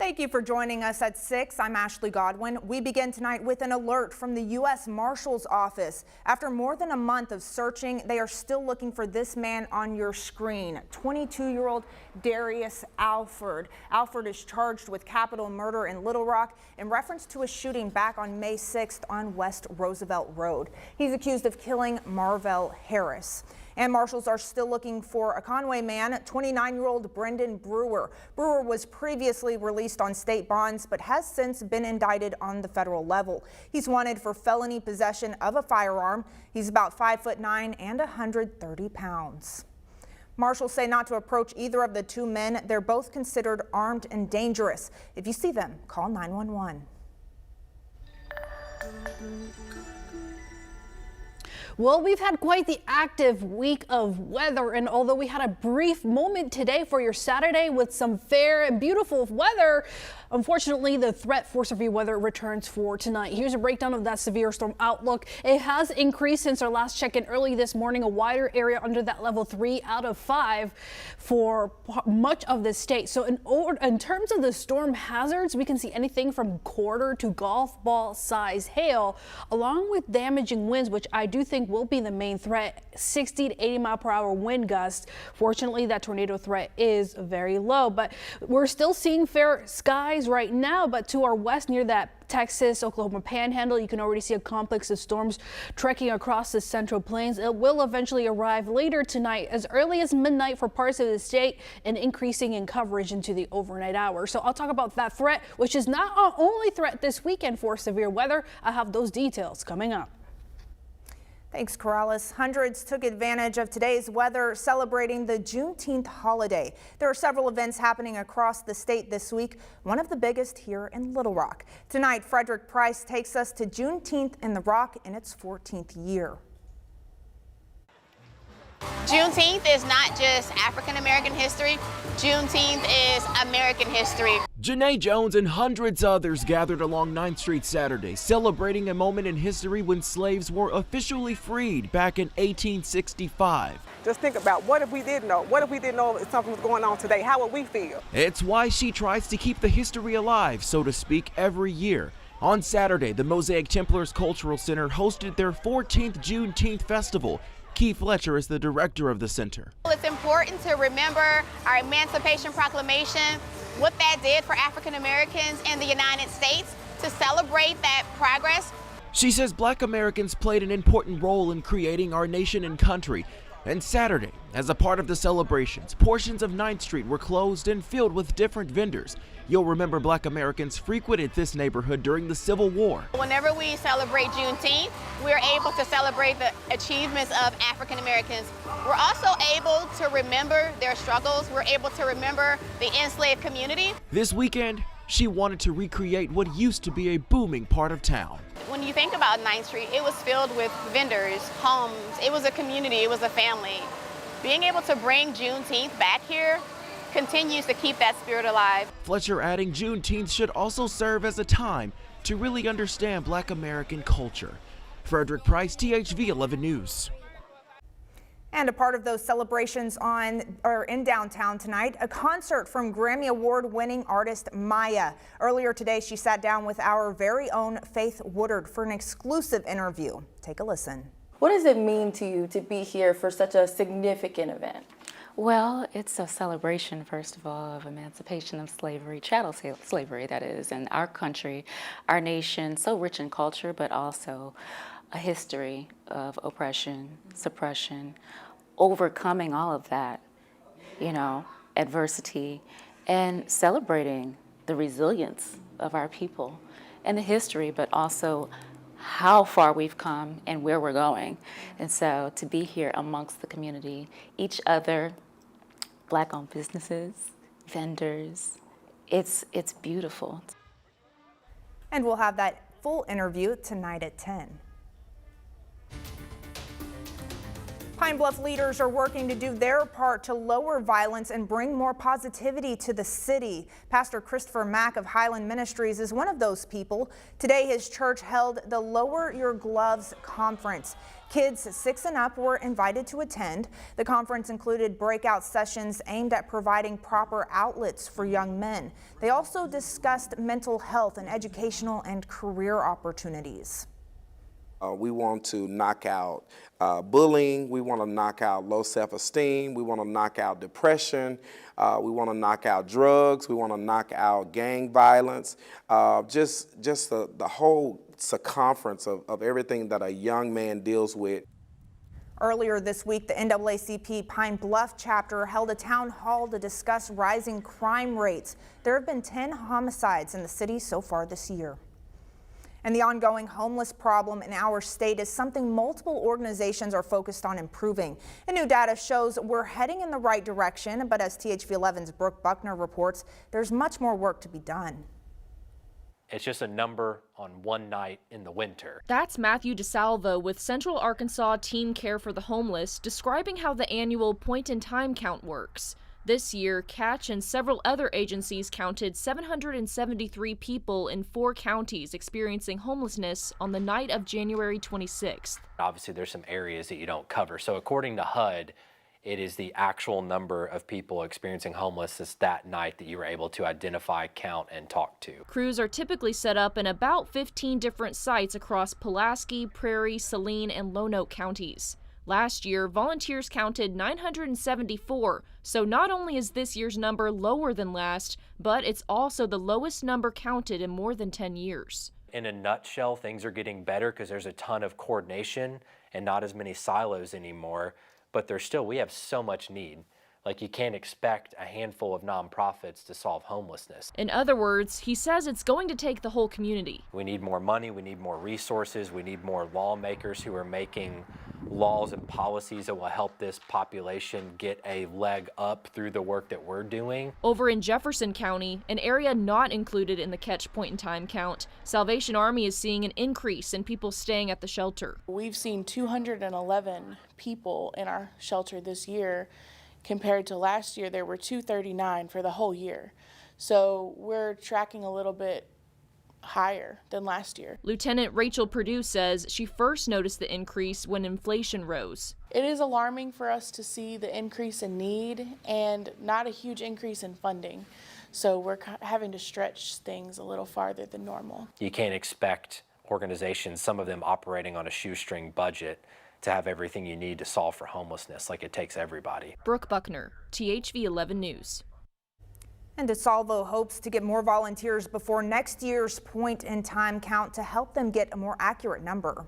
Thank you for joining us at 6. I'm Ashley Godwin. We begin tonight with an alert from the U.S. Marshals office. After more than a month of searching, they are still looking for this man on your screen, 22-year-old Darius Alford. Alford is charged with capital murder in Little Rock in reference to a shooting back on May 6th on West Roosevelt Road. He's accused of killing Marvell Harris. And marshals are still looking for a Conway man, 29-year-old Brendan Brewer. Brewer was previously released on state bonds, but has since been indicted on the federal level. He's wanted for felony possession of a firearm. He's about 5'9" and 130 pounds. Marshals say not to approach either of the two men. They're both considered armed and dangerous. If you see them, call 911. Well, we've had quite the active week of weather, and although we had a brief moment today for your Saturday with some fair and beautiful weather, unfortunately, the threat for severe weather returns for tonight. Here's a breakdown of that severe storm outlook. It has increased since our last check-in early this morning, a wider area under that level 3 out of 5 for much of the state. So in terms of the storm hazards, we can see anything from quarter to golf ball size hail, along with damaging winds, which I do think will be the main threat. 60 to 80 mile per hour wind gusts. Fortunately, that tornado threat is very low, but we're still seeing fair skies right now. But to our west, near that Texas, Oklahoma panhandle, you can already see a complex of storms trekking across the central plains. It will eventually arrive later tonight as early as midnight for parts of the state and increasing in coverage into the overnight hours. So I'll talk about that threat, which is not our only threat this weekend for severe weather. I have those details coming up. Thanks, Corrales. Hundreds took advantage of today's weather celebrating the Juneteenth holiday. There are several events happening across the state this week, one of the biggest here in Little Rock. Tonight, Frederick Price takes us to Juneteenth in the Rock in its 14th year. Juneteenth is not just African American history. Juneteenth is American history. Janae Jones and hundreds others gathered along 9th Street Saturday, celebrating a moment in history when slaves were officially freed back in 1865. Just think about what if we didn't know? What if we didn't know if something was going on today? How would we feel? It's why she tries to keep the history alive, so to speak, every year. On Saturday, the Mosaic Templars Cultural Center hosted their 14th Juneteenth Festival. Keith Fletcher is the director of the center. It's important to remember our Emancipation Proclamation, what that did for African Americans in the United States, to celebrate that progress. She says Black Americans played an important role in creating our nation and country. And Saturday, as a part of the celebrations, portions of 9th Street were closed and filled with different vendors. You'll remember Black Americans frequented this neighborhood during the Civil War. Whenever we celebrate Juneteenth, we're able to celebrate the achievements of African Americans. We're also able to remember their struggles. We're able to remember the enslaved community. This weekend, she wanted to recreate what used to be a booming part of town. When you think about 9th Street, it was filled with vendors, homes. It was a community, it was a family. Being able to bring Juneteenth back here continues to keep that spirit alive. Fletcher adding Juneteenth should also serve as a time to really understand Black American culture. Frederick Price, THV 11 News. And a part of those celebrations in downtown tonight, a concert from Grammy Award-winning artist Maya. Earlier today, she sat down with our very own Faith Woodard for an exclusive interview. Take a listen. What does it mean to you to be here for such a significant event? Well, it's a celebration, first of all, of emancipation of slavery, chattel slavery, that is, in our country, our nation, so rich in culture, but also a history of oppression, suppression, overcoming all of that, adversity, and celebrating the resilience of our people and the history, but also how far we've come and where we're going. And so to be here amongst the community, each other, Black-owned businesses, vendors, it's beautiful. And we'll have that full interview tonight at 10. Pine Bluff leaders are working to do their part to lower violence and bring more positivity to the city. Pastor Christopher Mack of Highland Ministries is one of those people. Today, his church held the Lower Your Gloves Conference. Kids 6 and up were invited to attend. The conference included breakout sessions aimed at providing proper outlets for young men. They also discussed mental health and educational and career opportunities. We want to knock out bullying. We want to knock out low self-esteem. We want to knock out depression. We want to knock out drugs. We want to knock out gang violence. Just the whole circumference of everything that a young man deals with. Earlier this week, the NAACP Pine Bluff chapter held a town hall to discuss rising crime rates. There have been 10 homicides in the city so far this year. And the ongoing homeless problem in our state is something multiple organizations are focused on improving. And new data shows we're heading in the right direction, but as THV11's Brooke Buckner reports, there's much more work to be done. It's just a number on one night in the winter. That's Matthew DeSalvo with Central Arkansas Teen Care for the Homeless, describing how the annual point-in-time count works. This year, Catch and several other agencies counted 773 people in 4 counties experiencing homelessness on the night of January 26th. Obviously, there's some areas that you don't cover. So according to HUD, it is the actual number of people experiencing homelessness that night that you were able to identify, count, and talk to. Crews are typically set up in about 15 different sites across Pulaski, Prairie, Saline, and Lone Oak counties. Last year, volunteers counted 974, so not only is this year's number lower than last, but it's also the lowest number counted in more than 10 years. In a nutshell, things are getting better because there's a ton of coordination and not as many silos anymore, but we have so much need. Like, you can't expect a handful of nonprofits to solve homelessness. In other words, he says it's going to take the whole community. We need more money, we need more resources, we need more lawmakers who are making laws and policies that will help this population get a leg up through the work that we're doing. Over in Jefferson County, an area not included in the Catch point-in-time count, Salvation Army is seeing an increase in people staying at the shelter. We've seen 211 people in our shelter this year. Compared to last year, there were 239 for the whole year. So we're tracking a little bit higher than last year. Lieutenant Rachel Perdue says she first noticed the increase when inflation rose. It is alarming for us to see the increase in need and not a huge increase in funding. So we're having to stretch things a little farther than normal. You can't expect organizations, some of them operating on a shoestring budget, to have everything you need to solve for homelessness. Like, it takes everybody. Brooke Buckner, THV 11 News. And DeSalvo hopes to get more volunteers before next year's point-in-time count to help them get a more accurate number.